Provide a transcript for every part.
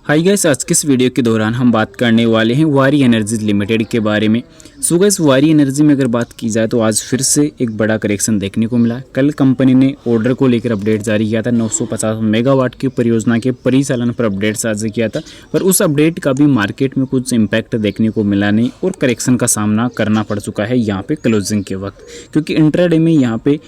Hi guys, आज की इस वीडियो के दौरान हम बात करने वाले हैं वारी एनर्जी लिमिटेड के बारे में। सो गाइस, वारी एनर्जी में अगर बात की जाए तो आज फिर से एक बड़ा करेक्शन देखने को मिला। कल कंपनी ने ऑर्डर को लेकर अपडेट जारी किया था। 950 मेगावाट की परियोजना के परिचालन पर अपडेट साझा किया था, पर उस अपडेट का भी मार्केट में कुछ इम्पैक्ट देखने को मिला नहीं और करेक्शन का सामना करना पड़ चुका है यहाँ पे क्लोजिंग के वक्त, क्योंकि इंट्राडे में यहाँ पे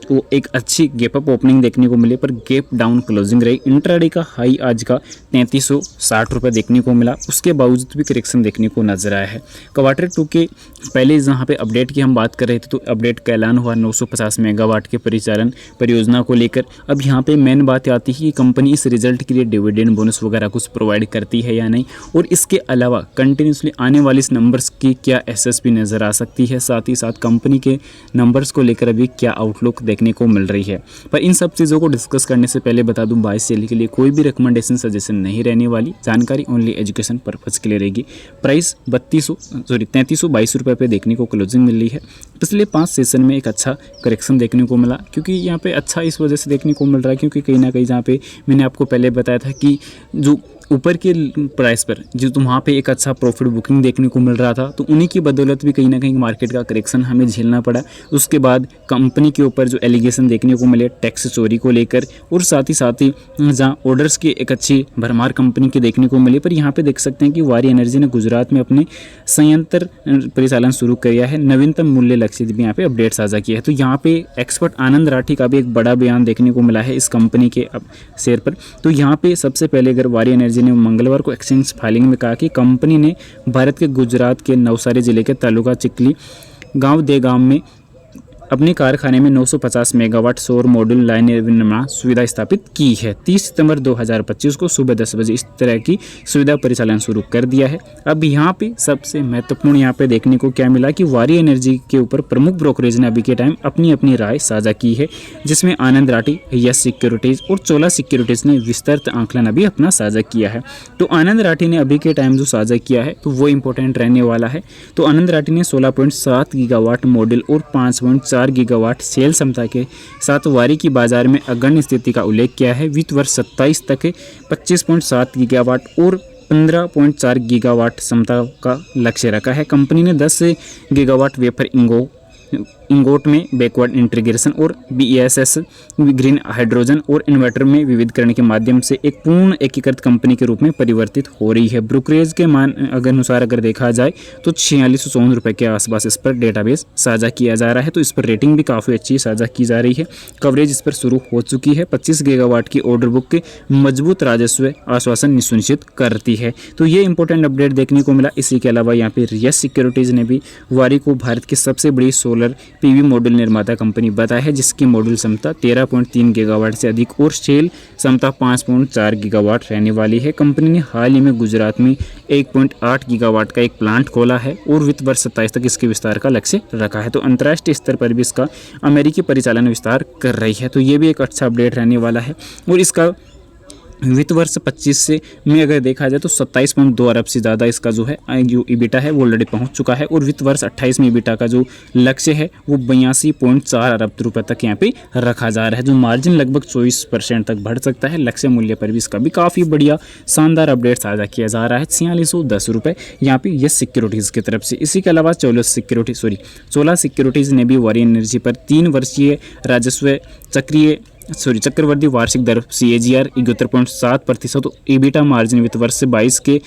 वो एक अच्छी गैप अप ओपनिंग देखने को मिली पर गैप डाउन क्लोजिंग रही। इंट्राडे का हाई आज का 3360 रुपये देखने को मिला, उसके बावजूद भी करेक्शन देखने को नजर आया है। क्वार्टर 2 के पहले जहाँ पे अपडेट की हम बात कर रहे थे तो अपडेट का ऐलान हुआ 950 मेगावाट के परिचालन परियोजना को लेकर। अब यहाँ पे मेन बात आती है कि कंपनी इस रिजल्ट के लिए डिविडेंड बोनस वगैरह कुछ प्रोवाइड करती है या नहीं, और इसके अलावा कंटिन्यूसली आने वाले इस नंबर्स की क्या एसएसपी नज़र आ सकती है, साथ ही साथ कंपनी के नंबर्स को लेकर अभी क्या आउटलुक देखने को मिल रही है। पर इन सब चीज़ों को डिस्कस करने से पहले बता दूं, बाय सेल के लिए कोई भी रिकमेंडेशन सजेशन नहीं रहने वाली, जानकारी ओनली एजुकेशन पर्पज़ के लिए रहेगी। प्राइस 3322 रुपये पे देखने को क्लोजिंग मिल रही है। पिछले 5 सेशन में एक अच्छा करेक्शन देखने को मिला, क्योंकि यहाँ पे अच्छा इस वजह से देखने को मिल रहा है क्योंकि कहीं ना कहीं जहाँ पे मैंने आपको पहले बताया था कि जो ऊपर के प्राइस पर जो वहाँ पे एक अच्छा प्रॉफिट बुकिंग देखने को मिल रहा था, तो उन्हीं की बदौलत भी कहीं ना कहीं मार्केट का करेक्शन हमें झेलना पड़ा। उसके बाद कंपनी के ऊपर जो एलिगेशन देखने को मिले टैक्स चोरी को लेकर, और साथ ही जहाँ ऑर्डर्स की एक अच्छी भरमार कंपनी की देखने को मिली। पर यहाँ पे देख सकते हैं कि वारी एनर्जी ने गुजरात में अपने संयंत्र परिचालन शुरू किया है, नवीनतम मूल्य लक्ष्य भी यहाँ पे अपडेट साझा किया है। तो यहाँ पे एक्सपर्ट आनंद राठी का भी एक बड़ा बयान देखने को मिला है इस कंपनी के शेयर पर। तो यहाँ पे सबसे पहले अगर वारी एनर्जी ने मंगलवार को एक्सचेंज फाइलिंग में कहा कि कंपनी ने भारत के गुजरात के नवसारी जिले के तालुका चिखली गांव देगाम में अपने कारखाने में 950 मेगावाट सौर मॉड्यूल लाइन निर्माण सुविधा स्थापित की है। 30 सितंबर 2025 को सुबह 10 बजे इस तरह की सुविधा परिचालन शुरू कर दिया है। अब यहाँ पे सबसे महत्वपूर्ण यहाँ पे देखने को क्या मिला कि वारी एनर्जी के ऊपर प्रमुख ब्रोकरेज ने अभी के टाइम अपनी अपनी राय साझा की है, जिसमें आनंद राठी, यस सिक्योरिटीज और चोला सिक्योरिटीज ने विस्तृत आंकलन अभी अपना साझा किया है। तो आनंद राठी ने अभी के टाइम जो साझा किया है तो वो इंपॉर्टेंट रहने वाला है। तो आनंद राठी ने 16.7 गीगावाट मॉड्यूल और 5.4 गीगावाट सेल क्षमता के साथ वारी की बाजार में अग्रणी स्थिति का उल्लेख किया है। वित्त वर्ष 27 तक 25.7 गीगावाट और 15.4 गीगावाट क्षमता का लक्ष्य रखा है। कंपनी ने 10 गीगावाट वेफर इंगोट में बैकवर्ड इंटीग्रेशन और BESS ग्रीन हाइड्रोजन और इन्वर्टर में विविधीकरण के माध्यम से एक पूर्ण एकीकृत कंपनी के रूप में परिवर्तित हो रही है। ब्रोकरेज के अनुसार अगर देखा जाए तो 4654 रुपये के आसपास इस पर डेटाबेस साझा किया जा रहा है। तो इस पर रेटिंग भी काफ़ी अच्छी साझा की जा रही है। कवरेज इस पर शुरू हो चुकी है। 25 गीगावाट की ऑर्डर बुक के मजबूत राजस्व आश्वासन सुनिश्चित करती है। तो ये इंपॉर्टेंट अपडेट देखने को मिला। इसी के अलावा यहाँ पे यस सिक्योरिटीज ने भी वारी को भारत की सबसे बड़ी सोलर PV मॉड्यूल निर्माता कंपनी बताया है, जिसकी मॉड्यूल क्षमता 13.3 गीगावाट से अधिक और सेल क्षमता 5.4 गीगावाट रहने वाली है। कंपनी ने हाल ही में गुजरात में 1.8 गीगावाट का एक प्लांट खोला है और वित्त वर्ष 27 तक इसके विस्तार का लक्ष्य रखा है। तो अंतर्राष्ट्रीय स्तर पर भी इसका अमेरिकी परिचालन विस्तार कर रही है। तो ये भी एक अच्छा अपडेट रहने वाला है। और इसका वित्त वर्ष 25 से में अगर देखा जाए तो 27.2 अरब से ज़्यादा इसका जो है EBITDA है वो ऑलरेडी पहुंच चुका है। और वित्त वर्ष 28 में EBITDA का जो लक्ष्य है वो 82.4 अरब रुपये तक यहाँ पे रखा जा रहा है, जो मार्जिन लगभग 24% तक बढ़ सकता है। लक्ष्य मूल्य पर भी इसका भी काफ़ी बढ़िया शानदार अपडेट साझा किया जा रहा है। 4610 रुपये यहाँ पे यस सिक्योरिटीज़ की तरफ से। इसी के अलावा चोला सिक्योरिटीज़ ने भी वारी एनर्जी पर 3 वर्षीय राजस्व चक्रवर्ती वार्षिक दर CAGR 71.7% तो EBITDA मार्जिन वित्त वर्ष 22 के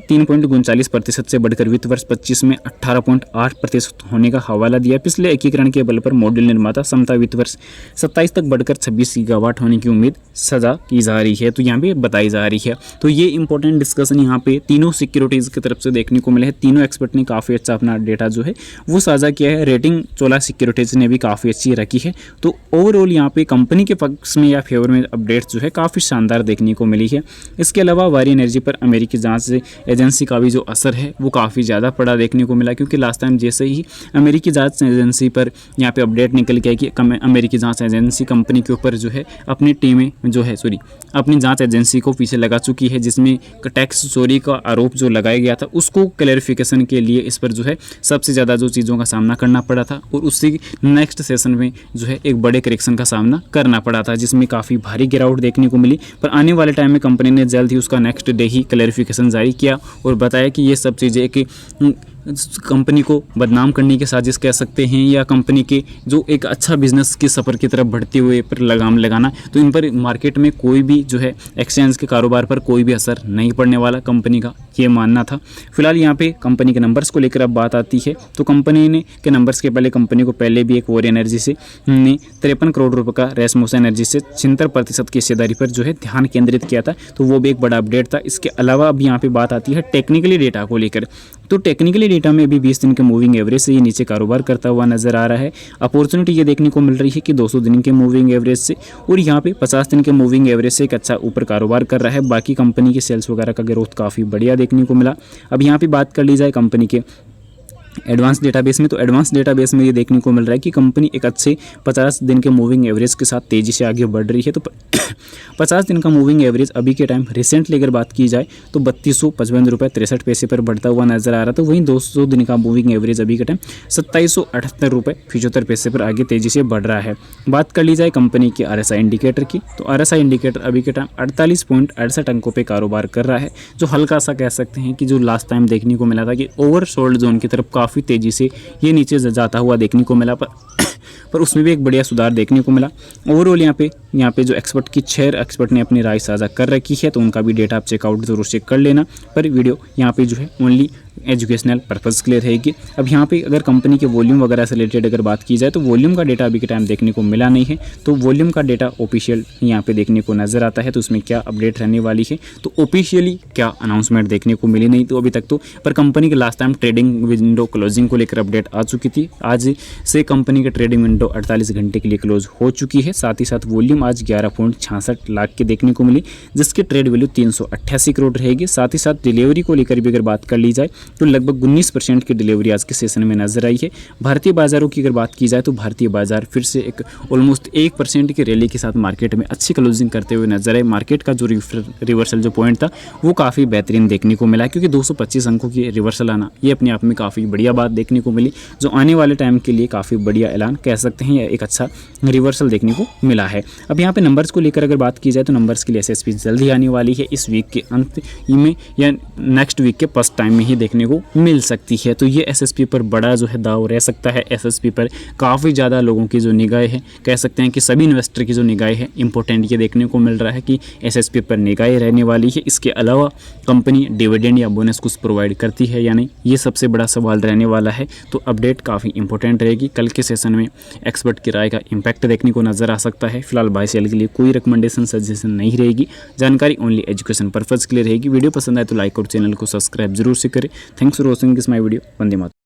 3.39% से बढ़कर वित्त वर्ष 25 में 18.8% होने का हवाला दिया। पिछले एकीकरण के बल पर मॉड्यूल निर्माता क्षमता वित्त वर्ष 27 तक बढ़कर 26 गीगावाट होने की उम्मीद सजा की जा रही है, तो यहाँ पे बताई जा रही है। तो ये इंपॉर्टेंट डिस्कशन यहाँ पे तीनों सिक्योरिटीज़ की तरफ से देखने को मिले हैं। तीनों एक्सपर्ट ने काफ़ी अच्छा अपना डेटा जो है वो साझा किया है। रेटिंग चोला सिक्योरिटीज़ ने भी काफ़ी अच्छी रखी है। तो ओवरऑल यहाँ पे कंपनी के में या फेवर में अपडेट्स जो है काफ़ी शानदार देखने को मिली है। इसके अलावा वारी एनर्जी पर अमेरिकी जांच एजेंसी का भी जो असर है वो काफ़ी ज़्यादा पड़ा देखने को मिला, क्योंकि लास्ट टाइम जैसे ही अमेरिकी जांच एजेंसी पर यहाँ पे अपडेट निकल गया कि अमेरिकी जांच एजेंसी कंपनी के ऊपर जो है अपनी टीमें अपनी जांच एजेंसी को पीछे लगा चुकी है, जिसमें टैक्स चोरी का आरोप जो लगाया गया था उसको क्लैरिफिकेशन के लिए इस पर जो है सबसे ज़्यादा जो चीज़ों का सामना करना पड़ा था, और उसी नेक्स्ट सेशन में जो है एक बड़े करेक्शन का सामना करना पड़ा था जिसमें काफ़ी भारी गिरावट देखने को मिली, पर आने वाले टाइम में कंपनी ने जल्द ही उसका नेक्स्ट डे ही क्लैरिफिकेशन जारी किया और बताया कि ये सब चीज़ें कि कंपनी को बदनाम करने की साजिश कह सकते हैं या कंपनी के जो एक अच्छा बिजनेस के सफ़र की तरफ बढ़ते हुए पर लगाम लगाना, तो इन पर मार्केट में कोई भी जो है एक्सचेंज के कारोबार पर कोई भी असर नहीं पड़ने वाला, कंपनी का ये मानना था। फिलहाल यहाँ पे कंपनी के नंबर्स को लेकर अब बात आती है तो कंपनी ने के नंबर्स के पहले कंपनी को पहले भी एक वॉर एनर्जी से 53 करोड़ रुपये का रेसमोस एनर्जी से 76% की हिस्सेदारी पर जो है ध्यान केंद्रित किया था, तो वो भी एक बड़ा अपडेट था। इसके अलावा अब यहाँ पे बात आती है टेक्निकली डेटा को लेकर, तो टेक्निकली डेटा में भी 20 दिन के मूविंग एवरेज से ये नीचे कारोबार करता हुआ नजर आ रहा है। अपॉर्चुनिटी ये देखने को मिल रही है कि 200 दिन के मूविंग एवरेज से और यहाँ पे 50 दिन के मूविंग एवरेज से एक अच्छा ऊपर कारोबार कर रहा है। बाकी कंपनी के सेल्स वगैरह का ग्रोथ काफ़ी बढ़िया देखने को मिला। अब यहाँ पे बात कर ली जाए कंपनी के एडवांस डेटाबेस में, तो एडवांस डेटाबेस में ये देखने को मिल रहा है कि कंपनी एक अच्छे 50 दिन के मूविंग एवरेज के साथ तेज़ी से आगे बढ़ रही है। तो 50 दिन का मूविंग एवरेज अभी के टाइम रिसेंटली अगर बात की जाए तो 3255 रुपये 63 पैसे पर बढ़ता हुआ नजर आ रहा था। तो वहीं 200 दिन का मूविंग एवरेज अभी के टाइम 2778 रुपये 75 पैसे पर आगे तेज़ी से बढ़ रहा है। बात कर ली जाए कंपनी के RSI इंडिकेटर की, तो RSI इंडिकेटर अभी के टाइम 48.68 अंकों पर कारोबार कर रहा है, जो हल्का सा कह सकते हैं कि जो लास्ट टाइम देखने को मिला था कि ओवरसोल्ड जोन की तरफ काफ़ी तेज़ी से ये नीचे जाता हुआ देखने को मिला, पर उसमें भी एक बढ़िया सुधार देखने को मिला। ओवरऑल यहाँ पे जो एक्सपर्ट की 6 एक्सपर्ट ने अपनी राय साझा कर रखी है, तो उनका भी डेटा आप चेकआउट जरूर चेक कर लेना, पर वीडियो यहाँ पे जो है ओनली एजुकेशनल पर्पज़ के लिए रहेगी। अब यहाँ पे अगर कंपनी के वॉल्यूम वगैरह से रिलेटेड अगर बात की जाए तो वॉल्यूम का डेटा अभी के टाइम देखने को मिला नहीं है, तो वॉल्यूम का डेटा ऑफिशियल यहाँ पे देखने को नज़र आता है। तो उसमें क्या अपडेट रहने वाली है, तो ऑफिशियली क्या अनाउंसमेंट देखने को मिली नहीं तो अभी तक तो, पर कंपनी के last time trading window closing को लेकर अपडेट आ चुकी थी। आज से कंपनी की ट्रेडिंग विंडो 48 घंटे के लिए क्लोज हो चुकी है। साथ ही साथ वॉल्यूम आज 11.66 लाख के देखने को मिली, जिसकी ट्रेड वैल्यू 388 करोड़ रहेगी। साथ ही साथ डिलीवरी को लेकर भी अगर बात कर ली जाए तो लगभग 19% की डिलीवरी आज के सेशन में नजर आई है। भारतीय बाजारों की अगर बात की जाए तो भारतीय बाजार फिर से एक ऑलमोस्ट 1% की रैली के साथ मार्केट में अच्छी क्लोजिंग करते हुए नजर आए। मार्केट का जो रिवर्सल जो पॉइंट था वो काफ़ी बेहतरीन देखने को मिला, क्योंकि 225 अंकों की रिवर्सल आना ये अपने आप में काफ़ी बढ़िया बात देखने को मिली, जो आने वाले टाइम के लिए काफ़ी बढ़िया ऐलान कह सकते हैं, या एक अच्छा रिवर्सल देखने को मिला है। अब यहाँ पे नंबर्स को लेकर अगर बात की जाए तो नंबर्स के लिए SSP जल्दी आने वाली है, इस वीक के अंत में या नेक्स्ट वीक के फर्स्ट टाइम में ही देखने को मिल सकती है। तो ये SSP पर बड़ा जो है दाव रह सकता है। SSP पर काफ़ी ज़्यादा लोगों की जो निगाहें हैं, कह सकते हैं कि सभी इन्वेस्टर की जो निगाहें हैं इंपॉर्टेंट ये देखने को मिल रहा है कि SSP पर निगाहें रहने वाली है। इसके अलावा कंपनी डिविडेंड या बोनस कुछ प्रोवाइड करती है या नहीं, ये सबसे बड़ा सवाल रहने वाला है। तो अपडेट काफ़ी इंपॉर्टेंट रहेगी। कल के सेशन में एक्सपर्ट की राय का इम्पैक्ट देखने को नजर आ सकता है। फिलहाल बाय सेल के लिए कोई रिकमेंडेशन सजेशन नहीं रहेगी, जानकारी ओनली एजुकेशन पर्पज़ के लिए रहेगी। वीडियो पसंद आए तो लाइक और चैनल को सब्सक्राइब जरूर से करें। Thanks for watching this my video. Vande Mataram.